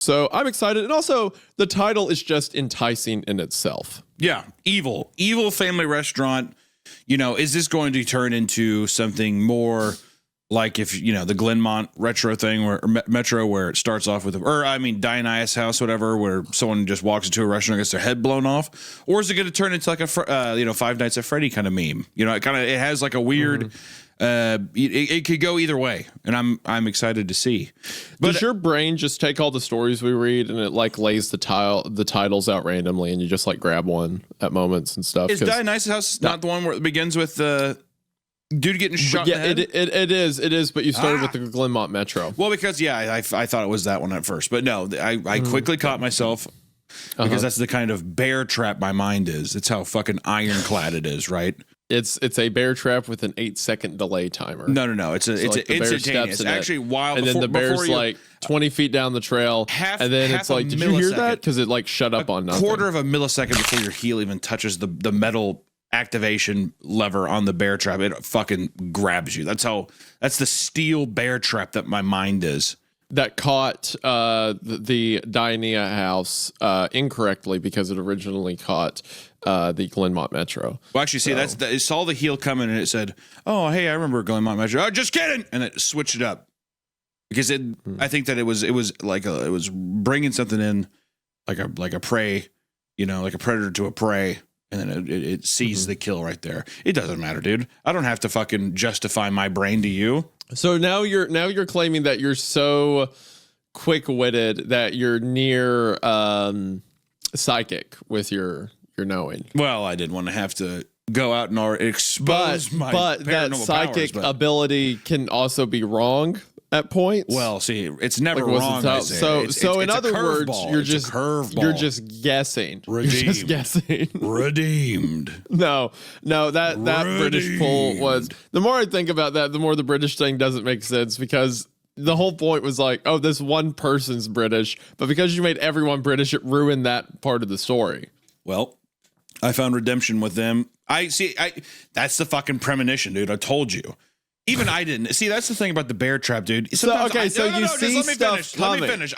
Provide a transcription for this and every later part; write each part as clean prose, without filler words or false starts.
So I'm excited. And also, the title is just enticing in itself. Yeah. Evil family restaurant. You know, is this going to turn into something more like if, you know, the Glenmont retro thing or Metro where it starts off with, Dionysus House, whatever, where someone just walks into a restaurant and gets their head blown off? Or is it going to turn into like a, Five Nights at Freddy kind of meme? You know, it has like a weird, it could go either way. And I'm excited to see. But does your brain just take all the stories we read and it like lays the titles out randomly and you just like grab one at moments and stuff? Is Dionysus House not the one where it begins with the dude getting shot in the head? It is, but you started with the Glenmont Metro. Well, because, I thought it was that one at first. But no, I quickly caught myself because that's the kind of bear trap my mind is. It's how fucking ironclad it is, right? It's a bear trap with an 8-second delay timer. No. It's instantaneous. Actually, and then the bear's like 20 feet down the trail, and then it's like, did you hear that? Because it like shut up on nothing. Quarter of a millisecond before your heel even touches the metal activation lever on the bear trap, it fucking grabs you. That's the steel bear trap that my mind is. That caught the Dionysus House incorrectly because it originally caught the Glenmont Metro. Well, actually, see, it saw the heel coming and it said, "Oh, hey, I remember Glenmont Metro." Oh, just kidding, and it switched it up because I think that it was like it was bringing something in like a prey, you know, like a predator to a prey. And then it sees the kill right there. It doesn't matter, dude. I don't have to fucking justify my brain to you. So now you're claiming that you're so quick-witted that you're near psychic with your knowing. Well, I didn't want to have to go out and expose my but that psychic ability can also be wrong at points. Well, see, it's never wrong. So in other words, you're just guessing. Redeemed. You're just guessing. Redeemed. No, that British pull was. The more I think about that, the more the British thing doesn't make sense because the whole point was like, oh, this one person's British, but because you made everyone British, it ruined that part of the story. Well, I found redemption with them. That's the fucking premonition, dude. I told you. Even I didn't. See, that's the thing about the bear trap, dude. Sometimes let me finish.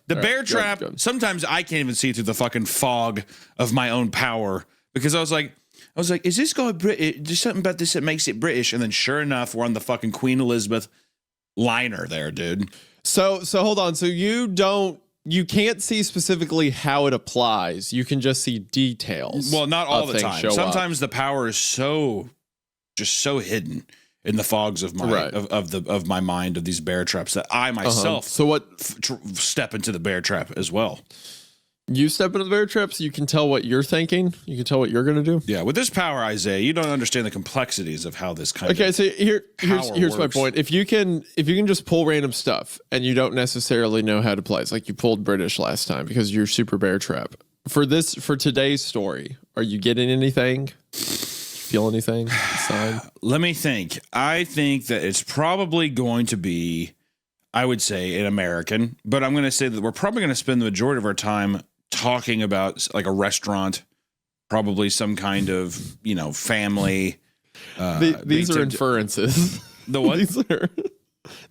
The bear trap, sometimes I can't even see through the fucking fog of my own power because I was like, is this guy British? There's something about this that makes it British. And then sure enough, we're on the fucking Queen Elizabeth liner there, dude. So hold on. So you can't see specifically how it applies. You can just see details. Well, not all the time. Sometimes the power is so hidden in the fogs of my of my mind of these bear traps that I myself step into the bear trap as well. You step into the bear traps, you can tell what you're thinking. You can tell what you're going to do. Yeah, with this power, Isaiah, you don't understand the complexities of how this kind of so here's my point. If you can just pull random stuff and you don't necessarily know how to play, it's like you pulled British last time because you're super bear trap. For today's story, are you getting anything? Feel anything inside? Let me think. I think that it's probably going to be, I would say, an American, but I'm going to say that we're probably going to spend the majority of our time talking about like a restaurant, probably some kind of, you know, family. These are inferences. The what?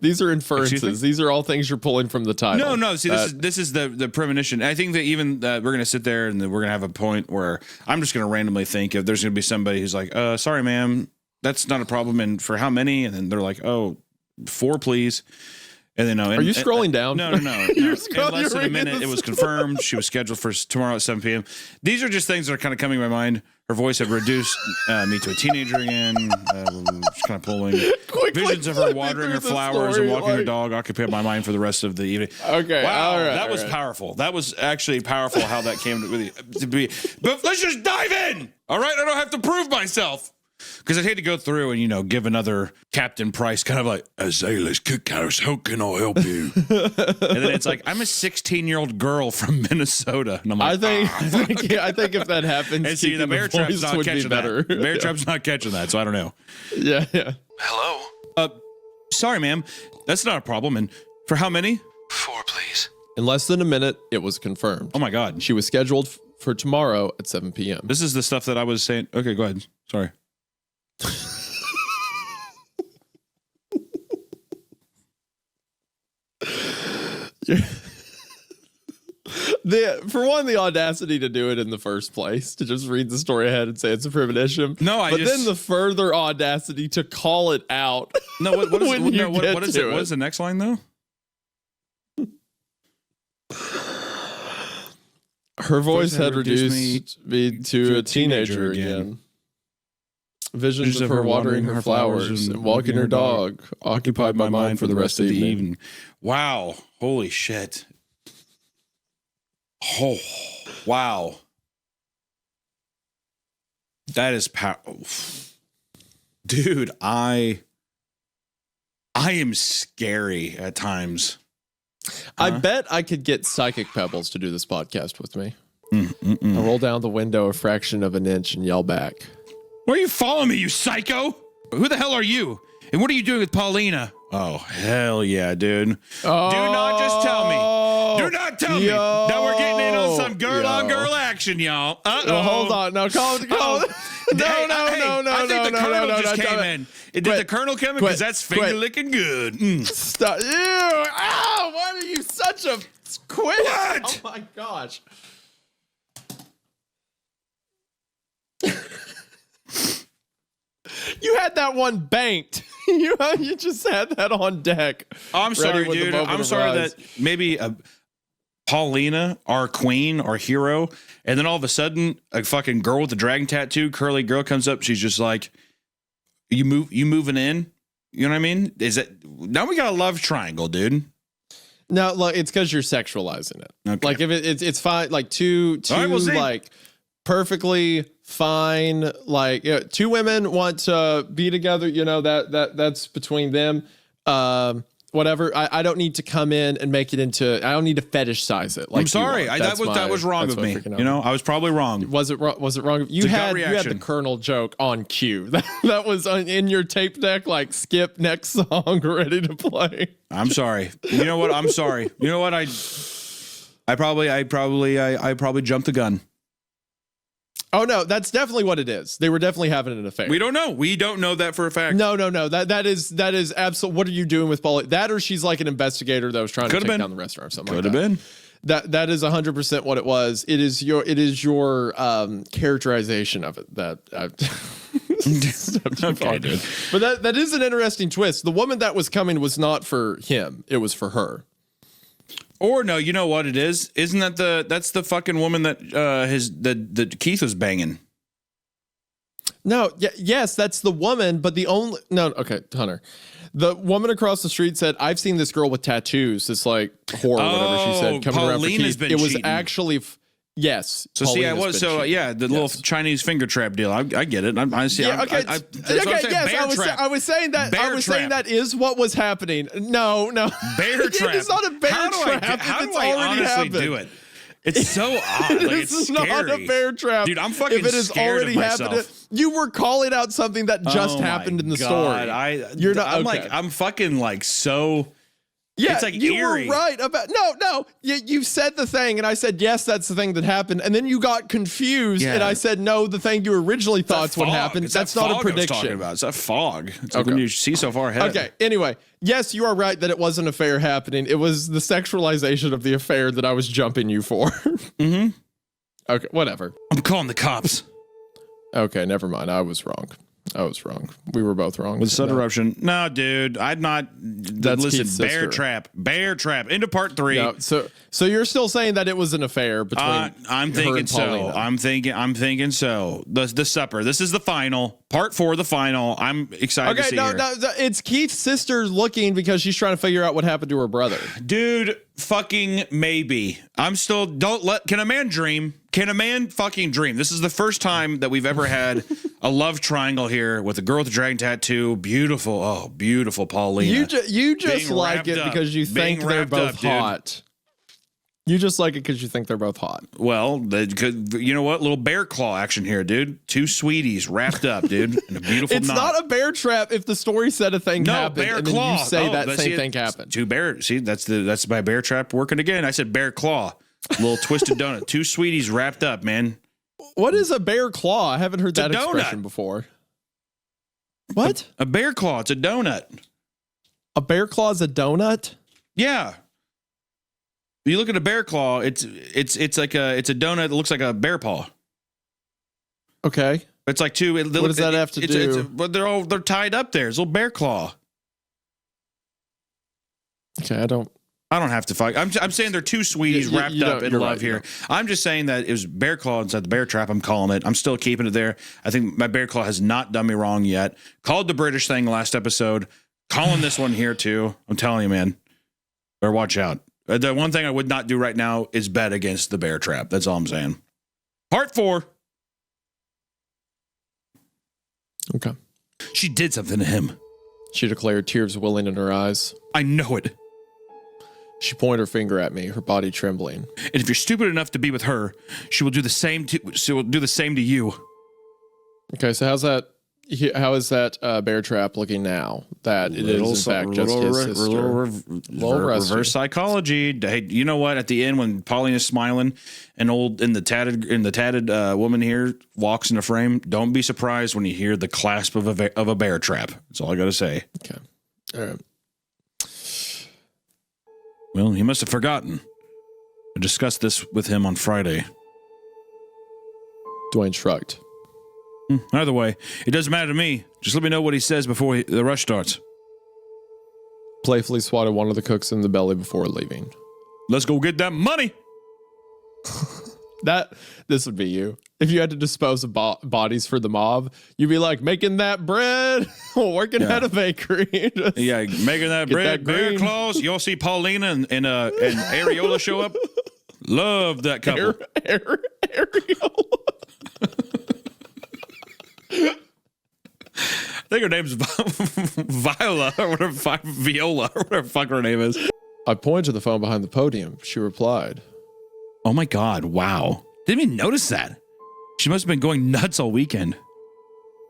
These are inferences. These are all things you're pulling from the title. No. See, this is the premonition. I think that even we're going to sit there and we're going to have a point where I'm just going to randomly think if there's going to be somebody who's like, sorry, ma'am, that's not a problem. And for how many? And then they're like, 4, please. And then are you scrolling down? No. In less than a minute, it was confirmed. She was scheduled for tomorrow at 7 p.m. These are just things that are kind of coming to my mind. Her voice had reduced me to a teenager again. Just kind of pulling visions of her watering her flowers and walking her dog occupy my mind for the rest of the evening. Okay, wow, all right, that was powerful. That was actually powerful how that came to be. But let's just dive in. All right, I don't have to prove myself. Because I'd hate to go through and, you know, give another Captain Price kind of like, Azalea's Cookhouse, how can I help you? And then it's like, I'm a 16-year-old girl from Minnesota. And I'm like, I think if that happens, and see, the bear trap's not catching that. The bear trap's not catching that, so I don't know. Yeah. Hello? Sorry, ma'am. That's not a problem. And for how many? 4, please. In less than a minute, it was confirmed. Oh, my God. She was scheduled for tomorrow at 7 p.m. This is the stuff that I was saying. Okay, go ahead. Sorry. For one, the audacity to do it in the first place, to just read the story ahead and say it's a premonition. No, then the further audacity to call it out. No, what is it? What is the next line though? Her voice had reduced me to a teenager again. Visions of her watering her flowers and walking her dog occupied my mind for the rest of the evening. Wow. Holy shit. Oh, wow. That is dude, I am scary at times. I bet I could get Psychic Pebbles to do this podcast with me. I'll roll down the window a fraction of an inch and yell back. Why are you following me, you psycho? Who the hell are you? And what are you doing with Paulina? Oh, hell yeah, dude. Oh, do not just tell me. Do not tell me that we're getting in on some girl-on-girl action, y'all. Well, hold on. No, call. No. I think the Colonel just came in. Did the Colonel come in? Because that's finger-licking good. Stop. Ew. Ow, why are you such a quit? What? Oh, my gosh. You had that one banked. You just had that on deck. I'm sorry, dude. I'm sorry that maybe Paulina, our queen, our hero, and then all of a sudden a fucking girl with a dragon tattoo, curly girl comes up. She's just like, you moving in? You know what I mean? Is it now we got a love triangle, dude? No, look, it's because you're sexualizing it. Okay. Like if it's fine, like two right, we'll like perfectly fine, like two women want to be together, you know, that's between them. Whatever. I don't need to come in and make it into, I don't need to fetish size it. Like I'm sorry. That was wrong of me. You know, I was probably wrong. Was it wrong? You had the Colonel joke on cue. That was in your tape deck, like skip next song ready to play. I'm sorry. You know what? I'm sorry. You know what? I probably jumped the gun. Oh no, that's definitely what it is. They were definitely having an affair. We don't know. We don't know that for a fact. No. That is absolute. What are you doing with Paul? That or she's like an investigator that was trying to take down the restaurant or something. Could have been. That is 100% what it was. It is your characterization of it that. Okay, dude. But that is an interesting twist. The woman that was coming was not for him. It was for her. Or no, you know what it is? Isn't that that's the fucking woman that that Keith was banging? No, yes, that's the woman, but okay, Hunter. The woman across the street said, "I've seen this girl with tattoos." It's like whore, whatever she said, coming around for Keith. It was cheating. Yes. So see, the little Chinese finger trap deal. I get it. I see. Yeah, okay. I was saying that is what was happening. No. Bear trap. It's not a bear trap. How do I honestly do it? It's so odd. Like, it's scary. Not a bear trap. Dude, I'm fucking scared of myself. You were calling out something that just happened in the story. I'm fucking like so. Yeah, it's like you eerie. were right about no. You said the thing, and I said yes, that's the thing that happened, and then you got confused, and I said no, the thing you originally thought would happen. That's not a prediction. It's a fog. It's like when you see so far ahead. Okay. Anyway, yes, you are right that it was an affair happening. It was the sexualization of the affair that I was jumping you for. Mm-hmm. Okay. Whatever. I'm calling the cops. Okay. Never mind. I was wrong. We were both wrong. With sudden eruption. No, dude. I'd not. Listen, bear trap. Into part 3. No, so you're still saying that it was an affair between I'm thinking so. I'm thinking so. The supper. This is the final. Part 4, the final. I'm excited to see her. No, it's Keith's sister looking because she's trying to figure out what happened to her brother. Dude, fucking maybe. Can a man dream? Can a man fucking dream? This is the first time that we've ever had a love triangle here with a girl with a dragon tattoo. Beautiful. Beautiful Paulina. You just like it because you think they're both hot. You just like it because you think they're both hot. Well, you know what? Little bear claw action here, dude. 2 sweeties wrapped up, dude, in a beautiful It's knot. Not a bear trap if the story said a thing happened bear and claw. then you say that same thing happened. 2 bear. See, that's my bear trap working again. I said bear claw. Little twisted donut. 2 sweeties wrapped up, man. What is a bear claw? I haven't heard that expression before. What? A bear claw. It's a donut. A bear claw is a donut? Yeah. You look at a bear claw, it's like it's a donut that looks like a bear paw. Okay. It's like two. What does that have to do? But they're tied up there. It's a little bear claw. Okay, I don't have to fight. I'm saying they're two sweeties wrapped up in love here. I'm just saying that it was bear claw inside the bear trap. I'm calling it. I'm still keeping it there. I think my bear claw has not done me wrong yet. Called the British thing last episode. Calling this one here too. I'm telling you, man. Better watch out. The one thing I would not do right now is bet against the bear trap. That's all I'm saying. Part 4. Okay. She did something to him. She declared, tears welling in her eyes. I know it. She pointed her finger at me, her body trembling. And if you're stupid enough to be with her, she will do the same to you. Okay, so how is that bear trap looking now? That it is in fact just his sister. Reverse psychology. Hey, you know what? At the end, when Pauline is smiling, and the tatted woman here walks in the frame, don't be surprised when you hear the clasp of a bear trap. That's all I got to say. Okay, all right. Well, he must have forgotten. I discussed this with him on Friday. Dwayne shrugged. Either way, it doesn't matter to me. Just let me know what he says before the rush starts. Playfully swatted one of the cooks in the belly before leaving. Let's go get that money. This would be you. If you had to dispose of bodies for the mob, you'd be like making that bread, working at a bakery. Making that bread. Bear claws. You'll see Paulina and Areola show up. Love that couple. Areola. I think her name's Viola or whatever, Viola or whatever the fuck her name is. I pointed to the phone behind the podium. She replied. Oh my God, wow. Didn't even notice that. She must have been going nuts all weekend.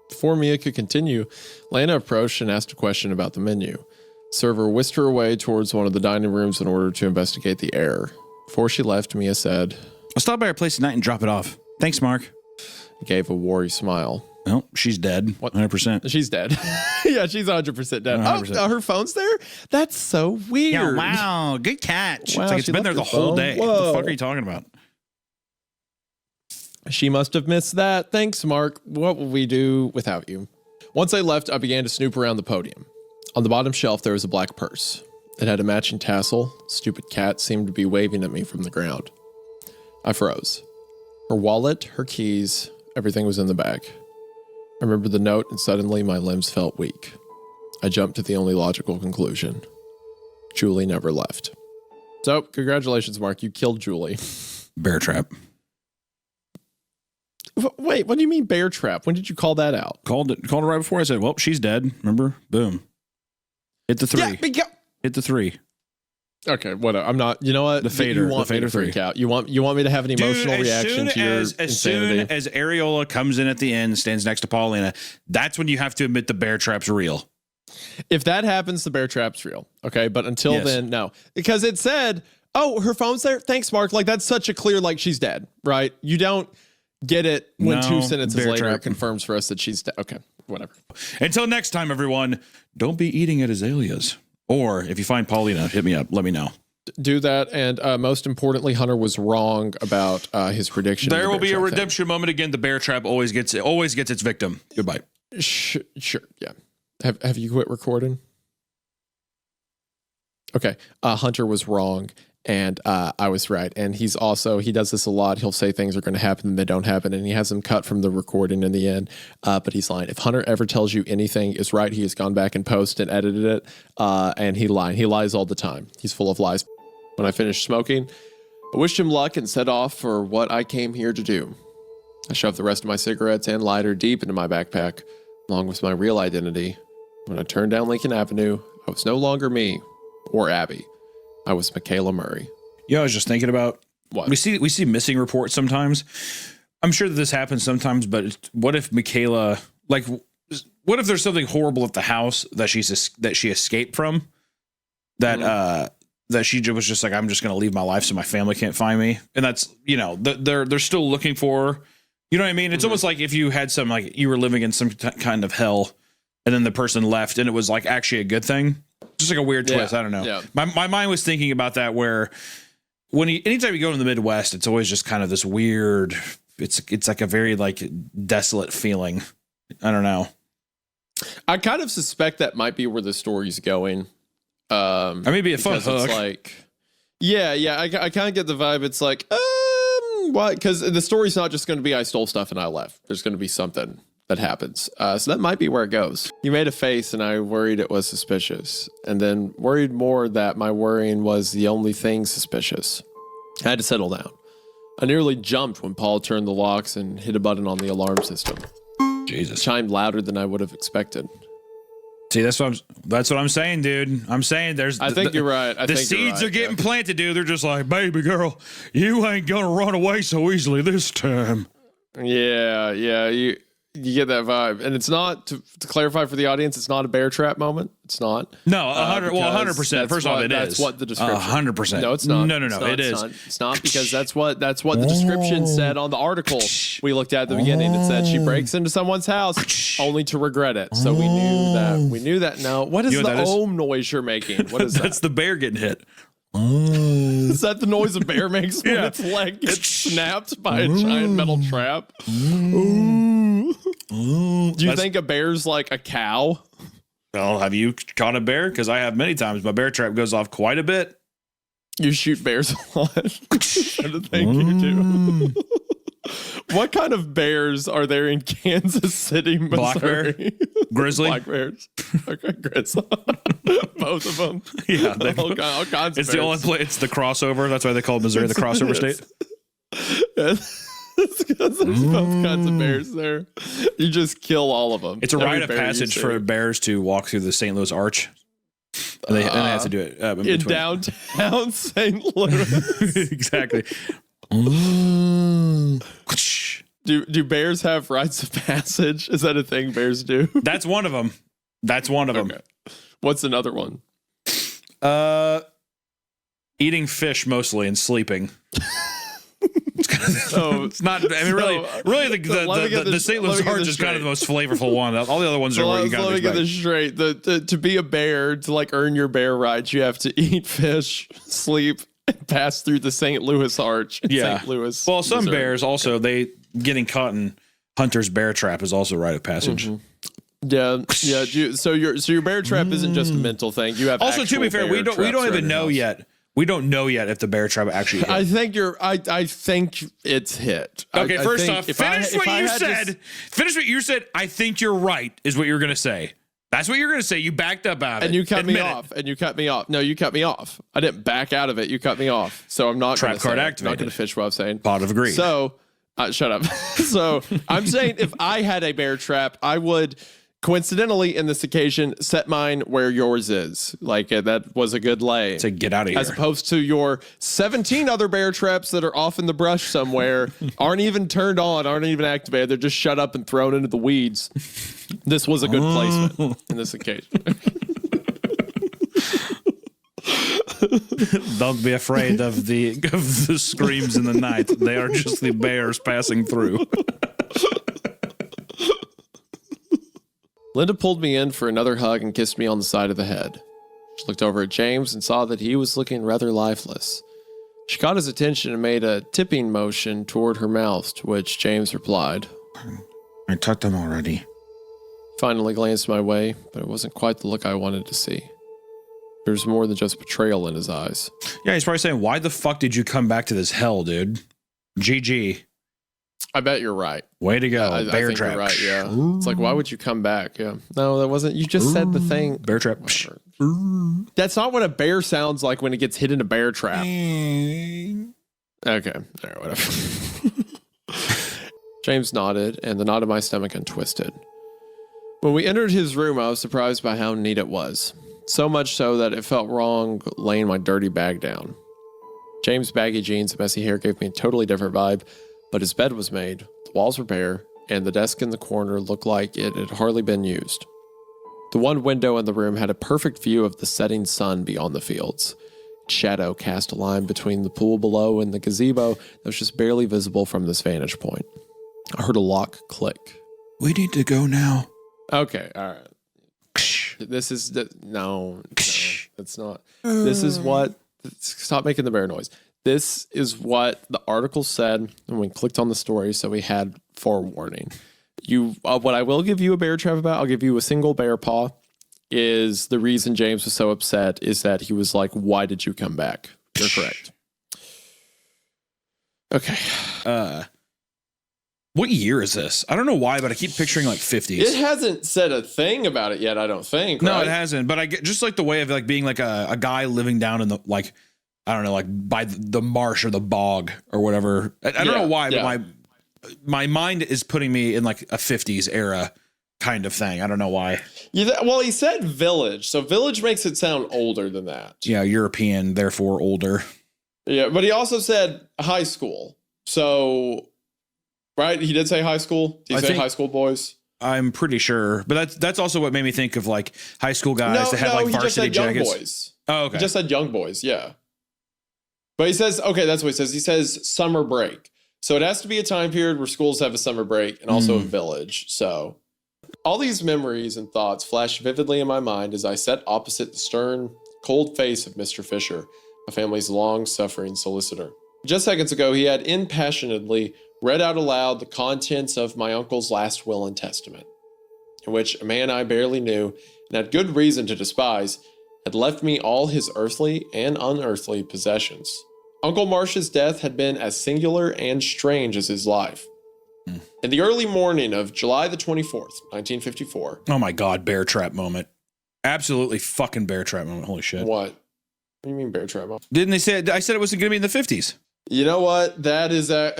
Before Mia could continue, Lana approached and asked a question about the menu. Server whisked her away towards one of the dining rooms in order to investigate the error. Before she left, Mia said, I'll stop by her place tonight and drop it off. Thanks, Mark. He gave a worried smile. Well, she's dead. 100%. She's dead. Yeah, she's 100% dead. 100%. Oh, her phone's there? That's so weird. Yeah, wow. Good catch. Wow, it's like it's been there the whole day. Whoa. What the fuck are you talking about? She must have missed that. Thanks, Mark. What will we do without you? Once I left, I began to snoop around the podium. On the bottom shelf, there was a black purse. It had a matching tassel. Stupid cat seemed to be waving at me from the ground. I froze. Her wallet, her keys, everything was in the bag. I remembered the note, and suddenly my limbs felt weak. I jumped to the only logical conclusion. Julie never left. So, congratulations, Mark. You killed Julie. Bear trap. Wait, what do you mean bear trap? When did you call that out? Called it right before. I said, well, she's dead. Remember? Boom. Hit the 3. Hit the 3. Okay, whatever. I'm not. You know what? The fader. You want the fader me to freak 3. out. You want me to have an emotional reaction to your insanity. As soon as Areola comes in at the end, stands next to Paulina, that's when you have to admit the bear trap's real. If that happens, the bear trap's real. Okay, but until then, no, because it said, "Oh, her phone's there." Thanks, Mark. Like that's such a clear, like she's dead, right? You don't get it when 2 sentences later it confirms for us that she's dead. Okay, whatever. Until next time, everyone, don't be eating at azaleas. Or if you find Paulina, hit me up. Let me know. Do that. And most importantly, Hunter was wrong about his prediction. There will be a redemption moment again. The bear trap always gets its victim. Goodbye. Sure. Yeah. Have you quit recording? Okay. Hunter was wrong. And I was right. And he does this a lot. He'll say things are going to happen and they don't happen. And he has them cut from the recording in the end. But he's lying. If Hunter ever tells you anything is right, he has gone back and post and edited it. And he lied. He lies all the time. He's full of lies. When I finished smoking, I wished him luck and set off for what I came here to do. I shoved the rest of my cigarettes and lighter deep into my backpack, along with my real identity. When I turned down Lincoln Avenue, I was no longer me or Abby. I was Michaela Murray. Yeah, I was just thinking about what we see missing reports sometimes. I'm sure that this happens sometimes, but what if Michaela, like, what if there's something horrible at the house that she escaped from? That that she was just like, I'm just going to leave my life so my family can't find me, and that's they're still looking for her. You know what I mean? It's almost like if you had some like you were living in some kind of hell, and then the person left, and it was like actually a good thing. Just like a weird twist. I don't know. Yeah. My mind was thinking about that where anytime you go in the Midwest, it's always just kind of this weird. It's like a very like desolate feeling. I don't know. I kind of suspect that might be where the story's going. Or maybe a fun hook. It's like, yeah. I kind of get the vibe. It's like, what? Because the story's not just going to be I stole stuff and I left. There's going to be something that happens. So that might be where it goes. You made a face and I worried it was suspicious. And then worried more that my worrying was the only thing suspicious. I had to settle down. I nearly jumped when Paul turned the locks and hit a button on the alarm system. Jesus. It chimed louder than I would have expected. See, that's what I'm saying, dude. I'm saying I think you're right. The seeds are getting planted, dude. They're just like, baby girl, you ain't gonna run away so easily this time. Yeah. You get that vibe. And it's not, to clarify for the audience, it's not a bear trap moment. It's not. No, 100%. First off, it is. That's what the description. 100%. No, it's not. No, it is. It's not because that's what the description said on the article we looked at the beginning. It said she breaks into someone's house only to regret it. So we knew that. No, what is the ohm noise you're making? What is that? That's the bear getting hit. Is that the noise a bear makes when its leg gets snapped by a giant metal trap? Do you think a bear's like a cow? Well, have you caught a bear? Because I have many times. My bear trap goes off quite a bit. You shoot bears a lot. I think you do. What kind of bears are there in Kansas City, Missouri? Black bear? Grizzly? Black bears. Okay, grizzly. Both of them. Yeah. All kinds it's of the only bears. place. It's the crossover. That's why they call Missouri the crossover state. It's because there's both kinds of bears there. You just kill all of them. It's a rite of passage for bears to walk through the St. Louis Arch. And they have to do it in downtown St. Louis. Exactly. Do bears have rites of passage? Is that a thing bears do? That's one of them. Okay. What's another one? Eating fish mostly and sleeping. It's not. I mean, really, the St. Louis Arch is kind of the most flavorful one. All the other ones are where you got to. Let me get this straight. To be a bear, to like earn your bear rights, you have to eat fish, sleep, and pass through the St. Louis Arch. St. Louis. Well, some bears also getting caught in Hunter's bear trap is also a rite of passage. Mm-hmm. Yeah. So your bear trap isn't just a mental thing. You have also, to be fair, we don't even know yet. We don't know yet if the bear trap actually hit. I think it's hit. Okay, first off, finish what you said. Finish what you said. I think you're right, is what you're going to say. That's what you're going to say. You backed up out of it. And you cut me off. No, you cut me off. I didn't back out of it. You cut me off. So I'm not trap card activated. I'm not going to fish what I'm saying. Pot of agreed. So, shut up. So I'm saying if I had a bear trap, I would coincidentally, in this occasion, set mine where yours is. Like, that was a good lay. To get out of here. As opposed to your 17 other bear traps that are off in the brush somewhere, aren't even turned on, aren't even activated. They're just shut up and thrown into the weeds. This was a good placement in this occasion. Don't be afraid of the screams in the night. They are just the bears passing through. Linda pulled me in for another hug and kissed me on the side of the head. She looked over at James and saw that he was looking rather lifeless. She caught his attention and made a tipping motion toward her mouth, to which James replied, I tucked them already. Finally glanced my way, but it wasn't quite the look I wanted to see. There was more than just betrayal in his eyes. Yeah, he's probably saying, why the fuck did you come back to this hell, dude? GG. I bet you're right. Way to go. I bear think trap. You're right, yeah. It's like, why would you come back? Yeah. No, that wasn't. You just said the thing. Bear trap. That's not what a bear sounds like when it gets hit in a bear trap. Okay. All right, whatever. James nodded, and the knot in my stomach untwisted. When we entered his room, I was surprised by how neat it was. So much so that it felt wrong laying my dirty bag down. James' baggy jeans and messy hair gave me a totally different vibe, but his bed was made, the walls were bare, and the desk in the corner looked like it had hardly been used. The one window in the room had a perfect view of the setting sun beyond the fields. Its shadow cast a line between the pool below and the gazebo that was just barely visible from this vantage point. I heard a lock click. We need to go now. Okay, all right. This is no, that's not. This is what. Stop making the bear noise. this is what the article said when we clicked on the story, so we had forewarning. What I will give you a bear trap about, I'll give you a single bear paw, is the reason James was so upset is that he was like, why did you come back? You're correct. Okay. What year is this? I don't know why, but I keep picturing like 50s. It hasn't said a thing about it yet, I don't think. No, right? it hasn't. But I get just like the way of like being like a guy living down in the, like, I don't know, like by the marsh or the bog or whatever. I don't know why, but my mind is putting me in like a 50s era kind of thing. I don't know why. Well, he said village, so village makes it sound older than that. Yeah, European, therefore older. Yeah, but he also said high school. So, right? He did say high school. Did he say high school boys? I'm pretty sure, but that's also what made me think of like high school guys that had like varsity jackets. Boys. Oh, okay. He just said young boys, yeah. But he says, okay, that's what he says. He says summer break. So it has to be a time period where schools have a summer break and also a village. So all these memories and thoughts flash vividly in my mind as I sat opposite the stern, cold face of Mr. Fisher, my family's long-suffering solicitor. Just seconds ago, he had impassionedly read out aloud the contents of my uncle's last will and testament, in which a man I barely knew and had good reason to despise had left me all his earthly and unearthly possessions. Uncle Marsh's death had been as singular and strange as his life. In the early morning of July the 24th, 1954. Oh my God, bear trap moment. Absolutely fucking bear trap moment. Holy shit. What? What do you mean bear trap moment? Didn't they say, I said it wasn't going to be in the 50s. You know what? That is a...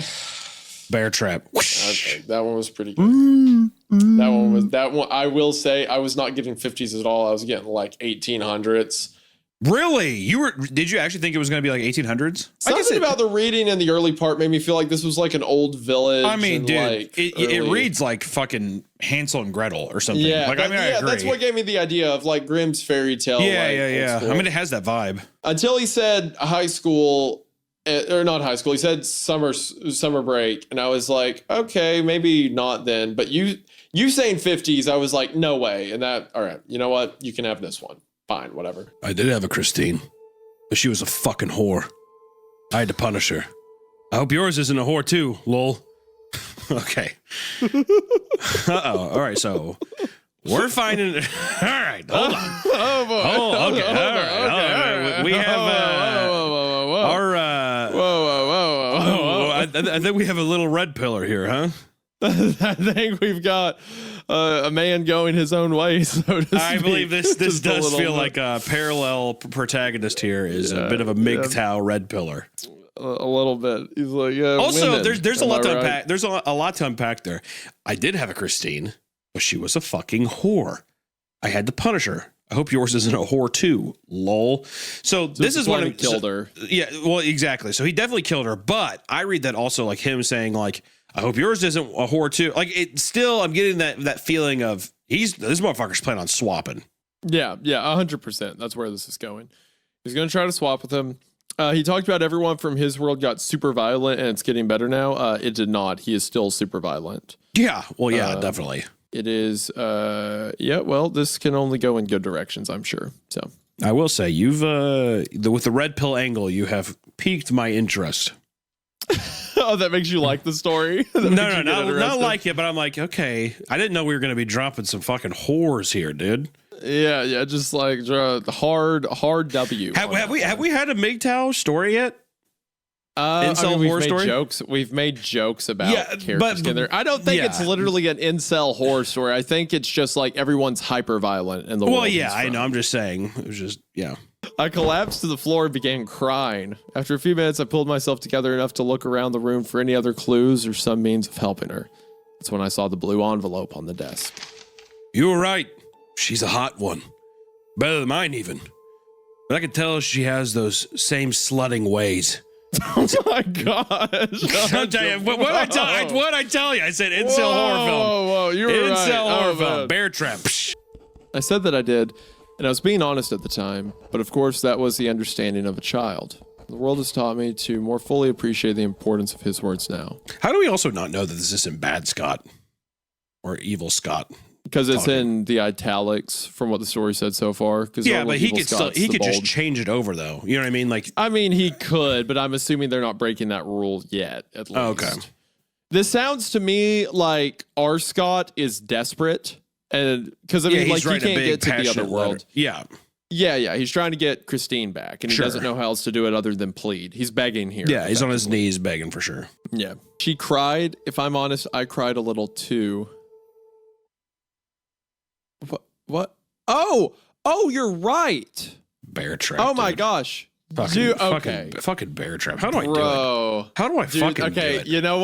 Bear trap. Okay, that one was pretty good. That one, I will say, I was not getting 50s at all. I was getting like 1800s. Really? Did you actually think it was going to be like 1800s? Something about the reading in the early part made me feel like this was like an old village. I mean, dude, like it reads like fucking Hansel and Gretel or something. Yeah, like, I mean, I agree. That's what gave me the idea of like Grimm's fairy tale. Yeah. I mean, it has that vibe. Until he said high school, or not high school. He said summer break, and I was like, okay, maybe not then. But you saying 50s, I was like, no way. And that, all right, you know what? You can have this one. Fine, whatever. I did have a Christine, but she was a fucking whore. I had to punish her. I hope yours isn't a whore too, lol. Okay. Uh-oh. All right, so we're finding... All right, hold on. Oh, boy. Oh, okay. All right. We have our... I think we have a little red pillar here, huh? I think we've got a man going his own way, so to speak. I believe this does feel like a parallel protagonist here is a bit of a MGTOW red pillar. A little bit. He's like, yeah. Also, women. there's a lot to unpack. There's a lot to unpack there. I did have a Christine, but she was a fucking whore. I had to punish her. I hope yours isn't a whore too, lol. So this is when he killed her. Yeah, well, exactly. So he definitely killed her. But I read that also like him saying like, I hope yours isn't a whore too. Like it still, I'm getting that feeling of this motherfucker's planning on swapping. Yeah, 100%. That's where this is going. He's going to try to swap with him. He talked about everyone from his world got super violent and it's getting better now. It did not. He is still super violent. Yeah. Well, yeah, definitely. It is. Well, this can only go in good directions, I'm sure. So I will say you've with the red pill angle, you have piqued my interest. Oh, that makes you like the story? Not like it, but I'm like, okay, I didn't know we were going to be dropping some fucking whores here, dude. Yeah, just like hard W. Have we had a MGTOW story yet? We've made jokes about characters in there. I don't think it's literally an incel horror story. I think it's just like everyone's hyper violent in the world. Well, yeah, I know. I'm just saying. It was just I collapsed to the floor and began crying. After a few minutes, I pulled myself together enough to look around the room for any other clues or some means of helping her. That's when I saw the blue envelope on the desk. You were right. She's a hot one. Better than mine, even. But I can tell she has those same slutting ways. Oh my gosh. I'll tell you, what I tell you? I said incel horror film. Whoa, you were right. Incel horror film. Bear trap. I said that I did, and I was being honest at the time, but of course that was the understanding of a child. The world has taught me to more fully appreciate the importance of his words now. How do we also not know that this isn't bad Scott? Or evil Scott? Because it's in the italics from what the story said so far. Yeah, but he could just change it over though. You know what I mean? Like, I mean, he could, but I'm assuming they're not breaking that rule yet. At least. Okay. This sounds to me like R. Scott is desperate, and because I mean, like he can't get to the other world. Yeah. Yeah. He's trying to get Christine back, and he doesn't know how else to do it other than plead. He's begging here. Yeah, he's on his knees begging for sure. Yeah. She cried. If I'm honest, I cried a little too. What? Oh, you're right. Bear trap. Oh my gosh. Dude, okay. Fucking bear trap. How do I do it? How do I fucking do it? You know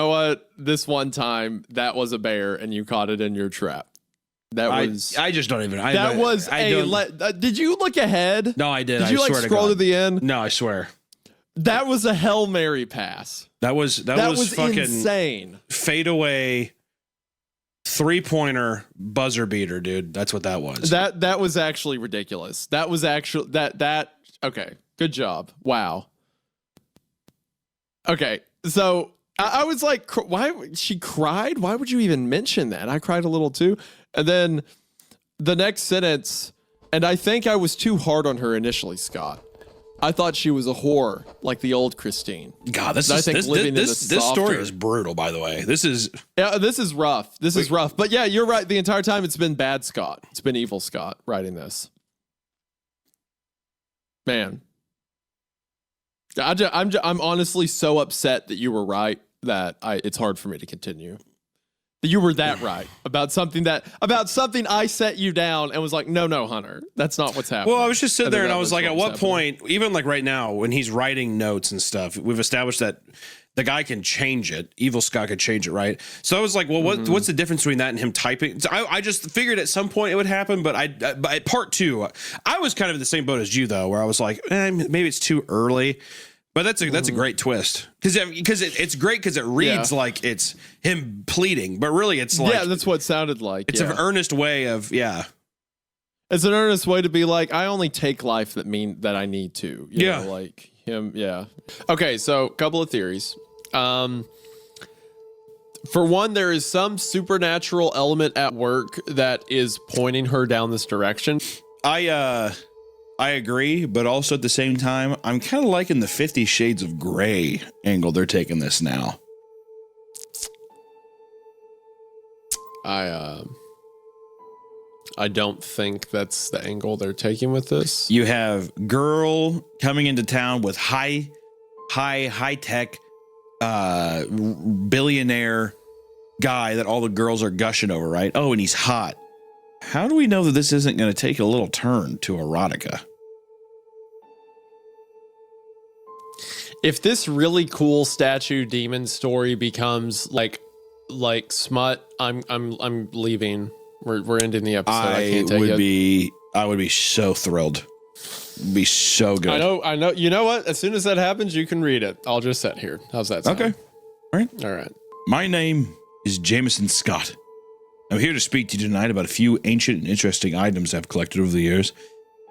what? This one time, that was a bear, and you caught it in your trap. I just don't even. Did you look ahead? No, I did. Did you scroll to the end? No, I swear. That was a Hail Mary pass. That was fucking insane. Fade away. 3-pointer buzzer beater, dude. That's what that was. That was actually ridiculous. That was actually that. Okay, good job. Wow. Okay, so I was like, why she cried? Why would you even mention that? I cried a little too. And then the next sentence, and I think I was too hard on her initially, Scott. I thought she was a whore, like the old Christine. God, this story is brutal, by the way. This is rough. This is rough. But yeah, you're right. The entire time it's been bad Scott. It's been evil Scott writing this. Man. I'm honestly so upset that you were right that it's hard for me to continue. That you were that right about something I set you down and was like, no, Hunter, that's not what's happening. Well, I was just sitting there and I was like, at what point, even like right now when he's writing notes and stuff, we've established that the guy can change it. Evil Scott could change it, right? So I was like, well, what's the difference between that and him typing? So I just figured at some point it would happen, but at part 2, I was kind of in the same boat as you though, where I was like, maybe it's too early. But that's a great twist because it's great because it reads like it's him pleading, but really it's like that's what it sounded like. It's an earnest way of It's an earnest way to be like, I only take life that I need to. You know, like him. Yeah. Okay, so a couple of theories. For one, there is some supernatural element at work that is pointing her down this direction. I agree, but also at the same time, I'm kind of liking the 50 Shades of Grey angle they're taking this now. I don't think that's the angle they're taking with this. You have girl coming into town with high tech billionaire guy that all the girls are gushing over, right? Oh, and he's hot. How do we know that this isn't going to take a little turn to erotica? If this really cool statue demon story becomes like smut, I'm leaving. We're ending the episode. I can't take it. I would be so thrilled. It'd be so good. I know. You know what? As soon as that happens, you can read it. I'll just sit here. How's that sound? Okay. All right. My name is Jameson Scott. I'm here to speak to you tonight about a few ancient and interesting items I've collected over the years.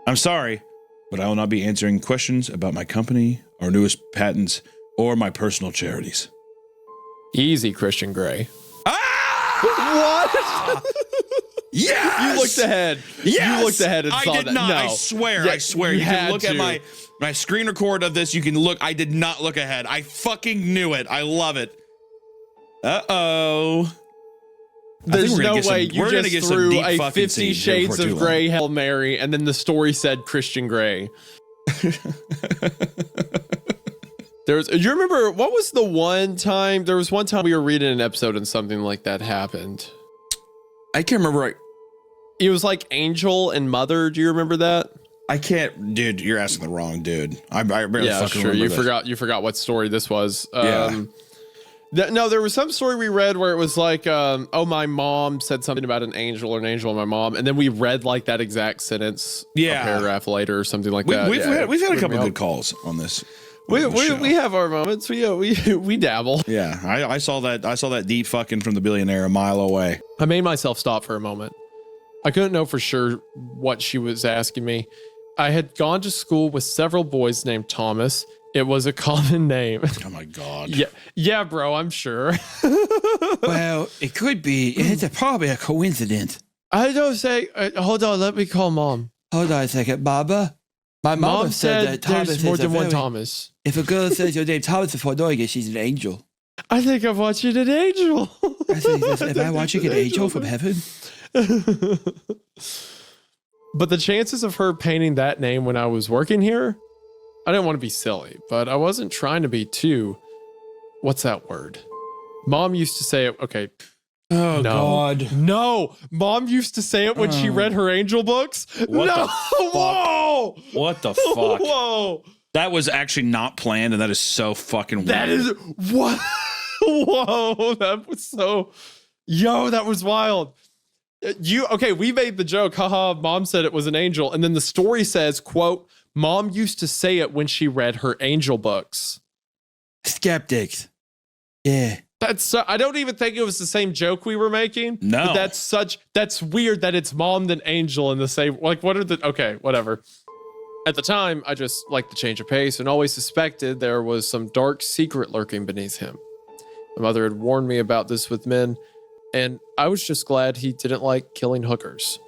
I'm sorry, but I will not be answering questions about my company, our newest patents, or my personal charities. Easy, Christian Grey. Ah! What? Yes! You looked ahead. Yes! You looked ahead and saw that. I did not. No. I swear. Yeah, I swear. You can look at my screen record of this. You can look. I did not look ahead. I fucking knew it. I love it. Uh-oh. There's no way you just threw a 50 Shades of Grey Hail Mary and then the story said Christian Grey. Do you remember what was the one time? There was one time we were reading an episode and something like that happened. I can't remember. It was like Angel and Mother. Do you remember that? I can't, dude. You're asking the wrong dude. I barely fucking remember. You forgot what story this was. No, there was some story we read where it was like, my mom said something about an angel and my mom, and then we read like that exact sentence a paragraph later or something like that. We've had a couple of good calls on this. We have our moments. We dabble. Yeah, I saw that deep fucking from the billionaire a mile away. I made myself stop for a moment. I couldn't know for sure what she was asking me. I had gone to school with several boys named Thomas, It was a common name. Oh my God. Yeah, bro, I'm sure. Well, it could be. It's probably a coincidence. I don't say, hold on, let me call mom. Hold on a second, Baba. My mom said that Thomas there's more is than a one very, Thomas. If a girl says your name Thomas before knowing it, she's an angel. I think I'm watching an angel. I think if I watching an angel from heaven. But the chances of her painting that name when I was working here, I didn't want to be silly, but I wasn't trying to be too, what's that word? Mom used to say it, okay. Oh, No. God. No, mom used to say it when she read her angel books. What no, the fuck? whoa, What the fuck? whoa. That was actually not planned, and that is so fucking weird. That is, what? Whoa, that was so, that was wild. Okay, we made the joke, haha, mom said it was an angel. And then the story says, quote, mom used to say it when she read her angel books. Skeptics. Yeah. I don't even think it was the same joke we were making. No. But that's weird that it's mom than angel in the same, like, okay, whatever. At the time, I just liked the change of pace and always suspected there was some dark secret lurking beneath him. My mother had warned me about this with men, and I was just glad he didn't like killing hookers.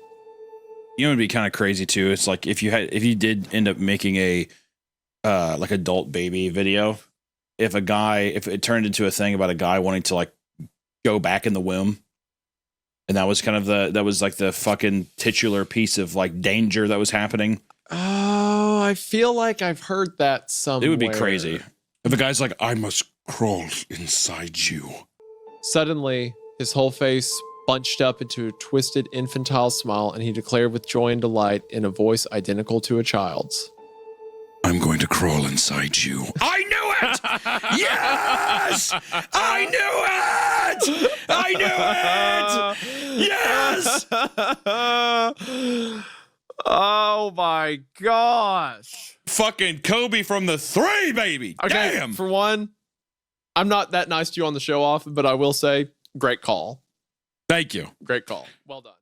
You know, it'd be kind of crazy too. It's like if you did end up making a like adult baby video, if it turned into a thing about a guy wanting to like go back in the womb, and that was kind of the fucking titular piece of like danger that was happening. Oh, I feel like I've heard that somewhere. It would be crazy if a guy's like, I must crawl inside you. Suddenly, his whole face bunched up into a twisted infantile smile, and he declared with joy and delight in a voice identical to a child's. I'm going to crawl inside you. I knew it! Yes! I knew it! I knew it! Yes! Oh my gosh. Fucking Kobe from the 3, baby. Okay, Damn. for one, I'm not that nice to you on the show often, but I will say, great call. Thank you. Great call. Well done.